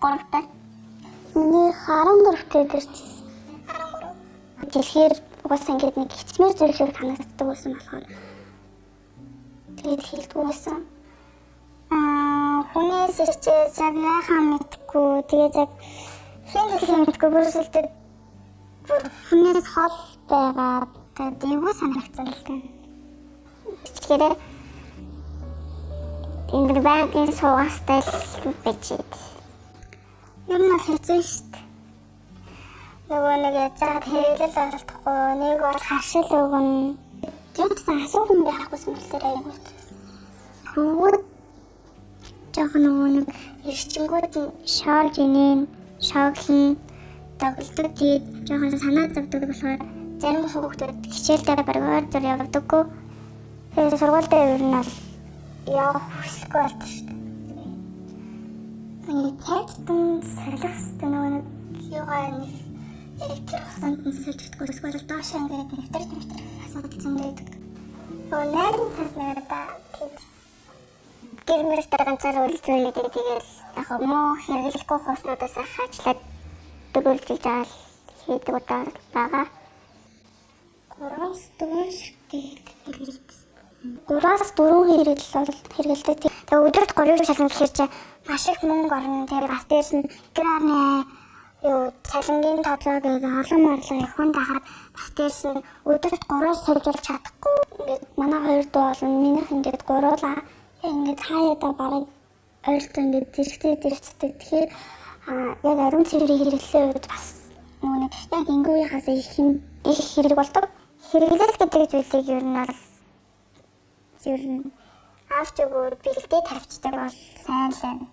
3-тай. Миний 14-тэй дэрчсэн. 13. Дэлхээр угаасаа ингээд нэг хичмээр зүйл шиг санагддаг байсан болохоор тэгээд хэлдэг байсан. Хүнээс ирчээ яг яхаа мэдгүй тэгээд яг хин мэдгүй бүрсэлтэй хүнээс хол байгаа тэгээд юу санагдсан л дээ. Тэгэхээр ингээд байнгын суугастай л бичээд юм нь хэцүү шүү дээ. Нөгөө нэг яцаад хэрэглэл оролдохгүй нэг бол харшил өгнө. Тэгсэн асуусан байхгүйсэн болохоор аягүй. Хөвгүүд жоохон нөгөө нэг эрчимгүүд шоолж инeen шоглон тоглолдог тэгээд жоохон санаа зовдөг болохоор зарим хүүхдүүд хичээлдээ баргаар зур явдаггүй. Тэгээд сургуультай ер нь бол явах хүсэлгүй болчихсон. Цайдтан солихстой нөгөө нэг Юугаа нэг тэр хасанд нь сэлждэггүй эсвэл доош ингээд нэвтэр асуудал зөндөөд. найрын цас надаа тийм Гэрмэртэй ганцаар үйлчлүүлээд тэгээд яг муу хэрэглэхгүй хуснуудаас хаачлаад дөрүүлж жаал хийдэг удаа байгаа. 3-4 ширхтээ хэрэгэлсэн. 3-4 хэрэгэл бол хэрэгэлдэг. Тэгээд өдөрт 3 шалган гэхэр чи маш их мөнгө орно. Тэгээд бас дээрс нь гэраны юу цалингийн тооцоо гэдэг олон марлаа их хүн дахаад бас дээрс нь өдөрт 3-аас суулжуулж чадахгүй. Ингээд манай хоёр дуу болно. Минийх ингээд 3-аа ингээд хаяада бараг ойртоо ингээд зэрэгтэй. Тэгэхээр яг ариун цэврийн хэрэглээ үед бас нөгөө нэг яг ингэвийнхаас их хэрэг болдог. Хэрэглэл гэдэг зүйлийг ер нь бол авч өгөөд бэлдээ тавьчихдаг бол сайн л байна.